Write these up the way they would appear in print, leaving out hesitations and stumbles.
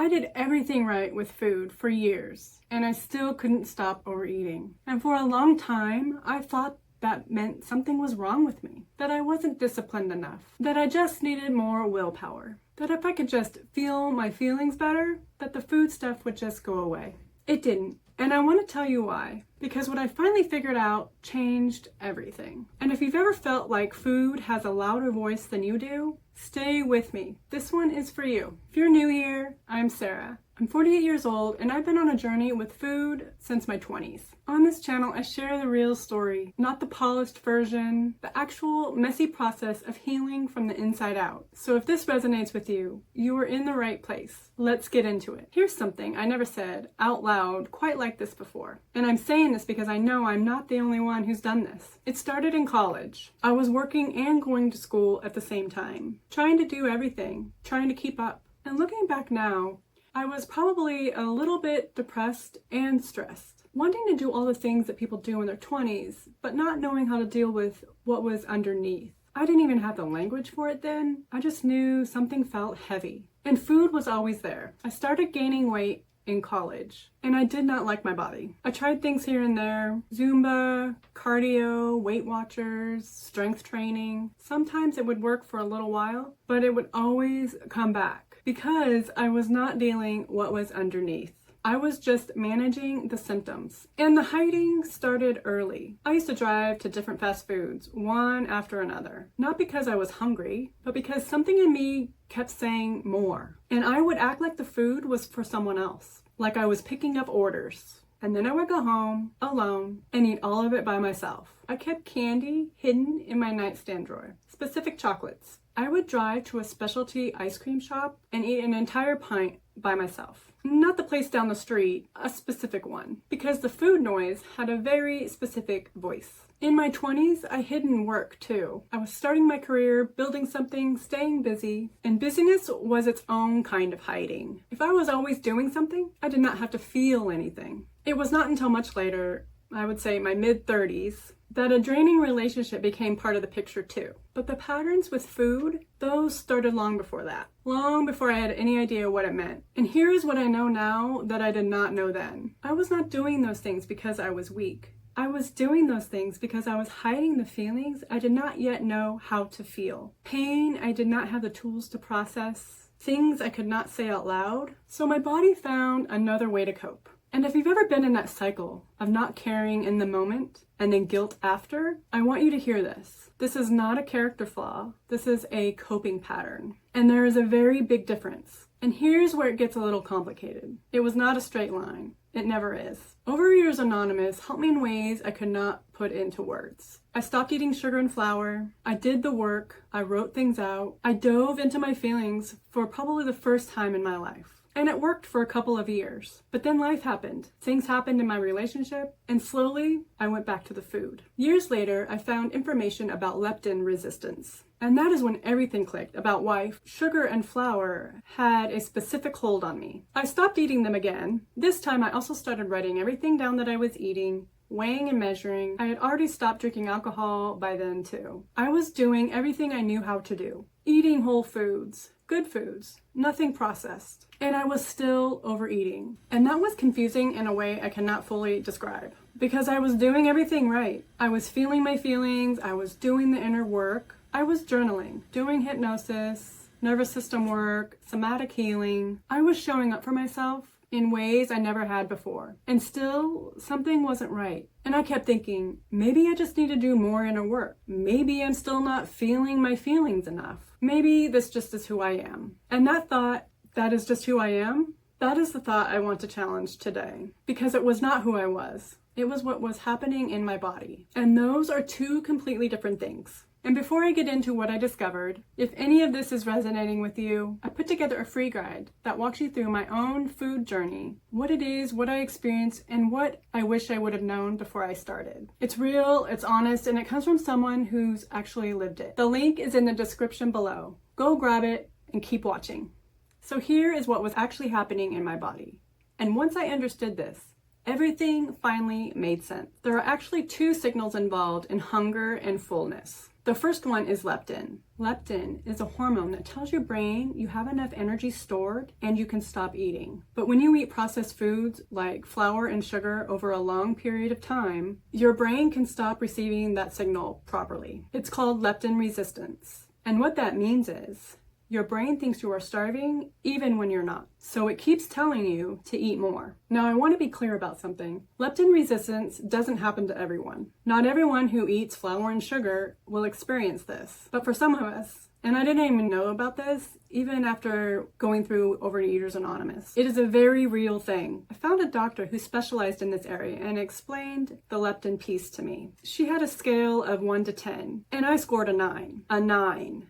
I did everything right with food for years, and I still couldn't stop overeating. And for a long time, I thought that meant something was wrong with me, that I wasn't disciplined enough, that I just needed more willpower, that if I could just feel my feelings better, that the food stuff would just go away. It didn't. And I want to tell you why. Because what I finally figured out changed everything. And if you've ever felt like food has a louder voice than you do, stay with me. This one is for you. If you're new here, I'm Sarah. I'm 48 years old and I've been on a journey with food since my 20s. On this channel, I share the real story, not the polished version, the actual messy process of healing from the inside out. So if this resonates with you, you are in the right place. Let's get into it. Here's something I never said out loud quite like this before. And I'm saying this because I know I'm not the only one who's done this. It started in college. I was working and going to school at the same time, trying to do everything, trying to keep up. And looking back now, I was probably a little bit depressed and stressed, wanting to do all the things that people do in their 20s, but not knowing how to deal with what was underneath. I didn't even have the language for it then. I just knew something felt heavy. And food was always there. I started gaining weight in college, and I did not like my body. I tried things here and there, Zumba, cardio, Weight Watchers, strength training. Sometimes it would work for a little while, but it would always come back because I was not dealing what was underneath. I was just managing the symptoms. And the hiding started early. I used to drive to different fast foods, one after another. Not because I was hungry, but because something in me kept saying more. And I would act like the food was for someone else, like I was picking up orders. And then I would go home alone and eat all of it by myself. I kept candy hidden in my nightstand drawer, specific chocolates. I would drive to a specialty ice cream shop and eat an entire pint by myself. Not the place down the street, a specific one, because the food noise had a very specific voice. In my 20s, I hid in work too. I was starting my career, building something, staying busy, and busyness was its own kind of hiding. If I was always doing something, I did not have to feel anything. It was not until much later, I would say my mid-30s, that a draining relationship became part of the picture too. But the patterns with food, those started long before that. Long before I had any idea what it meant. And here's what I know now that I did not know then. I was not doing those things because I was weak. I was doing those things because I was hiding the feelings I did not yet know how to feel. Pain I did not have the tools to process. Things I could not say out loud. So my body found another way to cope. And if you've ever been in that cycle of not caring in the moment and then guilt after, I want you to hear this. This is not a character flaw. This is a coping pattern. And there is a very big difference. And here's where it gets a little complicated. It was not a straight line. It never is. Overeaters Anonymous helped me in ways I could not put into words. I stopped eating sugar and flour. I did the work. I wrote things out. I dove into my feelings for probably the first time in my life. And it worked for a couple of years. But then life happened. Things happened in my relationship, and slowly I went back to the food. Years later, I found information about leptin resistance. And that is when everything clicked about why sugar and flour had a specific hold on me. I stopped eating them again. This time I also started writing everything down that I was eating, weighing and measuring. I had already stopped drinking alcohol by then too. I was doing everything I knew how to do. Eating whole foods, good foods, nothing processed. And I was still overeating. And that was confusing in a way I cannot fully describe. Because I was doing everything right. I was feeling my feelings, I was doing the inner work, I was journaling, doing hypnosis, nervous system work, somatic healing. I was showing up for myself in ways I never had before. And still, something wasn't right. And I kept thinking, maybe I just need to do more inner work. Maybe I'm still not feeling my feelings enough. Maybe this just is who I am. And that thought, that is just who I am, that is the thought I want to challenge today. Because it was not who I was. It was what was happening in my body. And those are two completely different things. And before I get into what I discovered, if any of this is resonating with you, I put together a free guide that walks you through my own food journey, what it is, what I experienced, and what I wish I would have known before I started. It's real, it's honest, and it comes from someone who's actually lived it. The link is in the description below. Go grab it and keep watching. So here is what was actually happening in my body. And once I understood this, everything finally made sense. There are actually two signals involved in hunger and fullness. The first one is leptin. Leptin is a hormone that tells your brain you have enough energy stored and you can stop eating. But when you eat processed foods like flour and sugar over a long period of time, your brain can stop receiving that signal properly. It's called leptin resistance. And what that means is your brain thinks you are starving even when you're not. So it keeps telling you to eat more. Now, I want to be clear about something. Leptin resistance doesn't happen to everyone. Not everyone who eats flour and sugar will experience this. But for some of us, and I didn't even know about this, even after going through Overeaters Anonymous, it is a very real thing. I found a doctor who specialized in this area and explained the leptin piece to me. She had a scale of 1 to 10, and I scored a 9. A 9.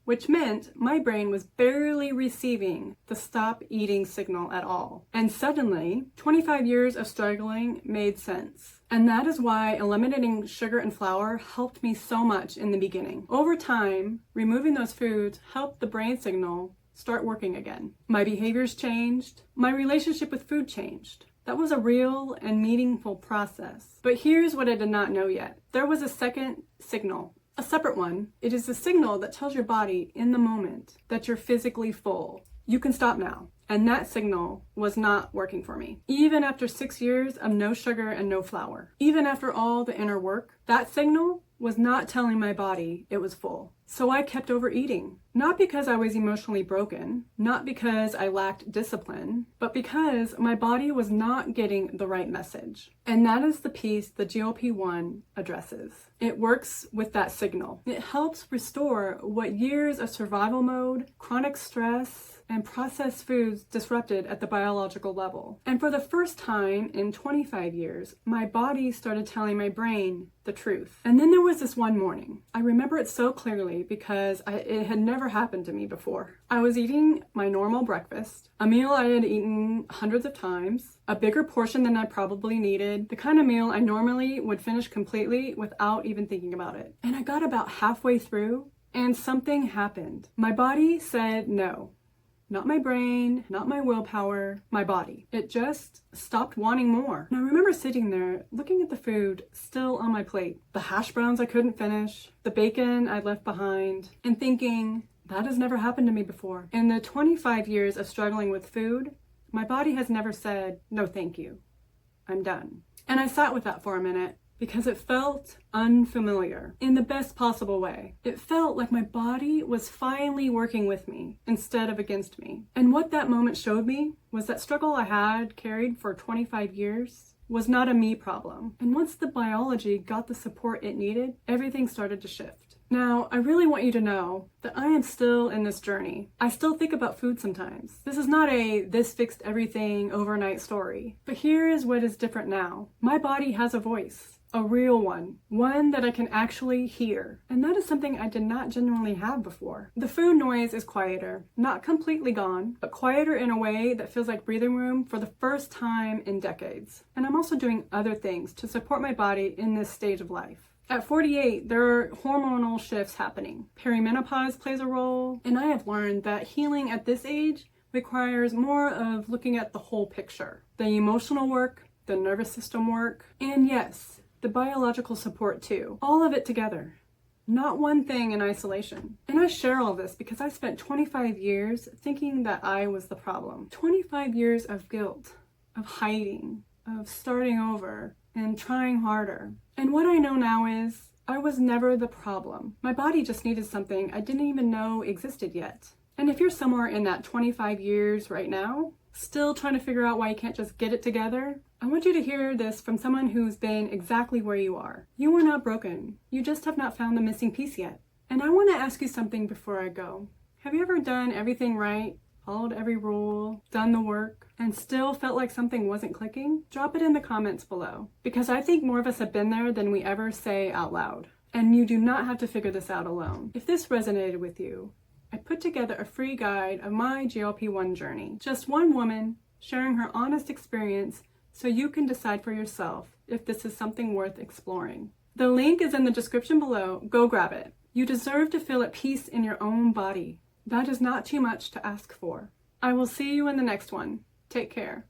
Which meant my brain was barely receiving the stop eating signal at all. And suddenly, 25 years of struggling made sense. And that is why eliminating sugar and flour helped me so much in the beginning. Over time, removing those foods helped the brain signal start working again. My behaviors changed. My relationship with food changed. That was a real and meaningful process. But here's what I did not know yet. There was a second signal. A separate one. It is a signal that tells your body in the moment that you're physically full. You can stop now. And that signal was not working for me. Even after 6 years of no sugar and no flour. Even after all the inner work, that signal was not telling my body it was full. So I kept overeating. Not because I was emotionally broken, not because I lacked discipline, but because my body was not getting the right message. And that is the piece the GLP-1 addresses. It works with that signal. It helps restore what years of survival mode, chronic stress, and processed foods disrupted at the biological level. And for the first time in 25 years, my body started telling my brain the truth. And then there was this one morning. I remember it so clearly because it had never happened to me before. I was eating my normal breakfast, a meal I had eaten hundreds of times, a bigger portion than I probably needed, the kind of meal I normally would finish completely without even thinking about it. And I got about halfway through and something happened. My body said no. Not my brain, not my willpower, my body. It just stopped wanting more. And I remember sitting there looking at the food still on my plate. The hash browns I couldn't finish, the bacon I left behind, and thinking, that has never happened to me before. In the 25 years of struggling with food, my body has never said, no thank you, I'm done. And I sat with that for a minute, because it felt unfamiliar in the best possible way. It felt like my body was finally working with me instead of against me. And what that moment showed me was that struggle I had carried for 25 years was not a me problem. And once the biology got the support it needed, everything started to shift. Now, I really want you to know that I am still in this journey. I still think about food sometimes. This is not a this fixed everything overnight story. But here is what is different now. My body has a voice. A real one that I can actually hear. And that is something I did not genuinely have before. The food noise is quieter, not completely gone, but quieter in a way that feels like breathing room for the first time in decades. And I'm also doing other things to support my body in this stage of life. At 48, there are hormonal shifts happening. Perimenopause plays a role, and I have learned that healing at this age requires more of looking at the whole picture. The emotional work, the nervous system work, and yes, the biological support too. All of it together. Not one thing in isolation. And I share all this because I spent 25 years thinking that I was the problem. 25 years of guilt, of hiding, of starting over, and trying harder. And what I know now is I was never the problem. My body just needed something I didn't even know existed yet. And if you're somewhere in that 25 years right now, still trying to figure out why you can't just get it together, I want you to hear this from someone who's been exactly where you are. You are not broken. You just have not found the missing piece yet. And I want to ask you something before I go. Have you ever done everything right, followed every rule, done the work, and still felt like something wasn't clicking? Drop it in the comments below, because I think more of us have been there than we ever say out loud. And you do not have to figure this out alone. If this resonated with you, I put together a free guide of my GLP-1 journey. Just one woman sharing her honest experience so you can decide for yourself if this is something worth exploring. The link is in the description below. Go grab it. You deserve to feel at peace in your own body. That is not too much to ask for. I will see you in the next one. Take care.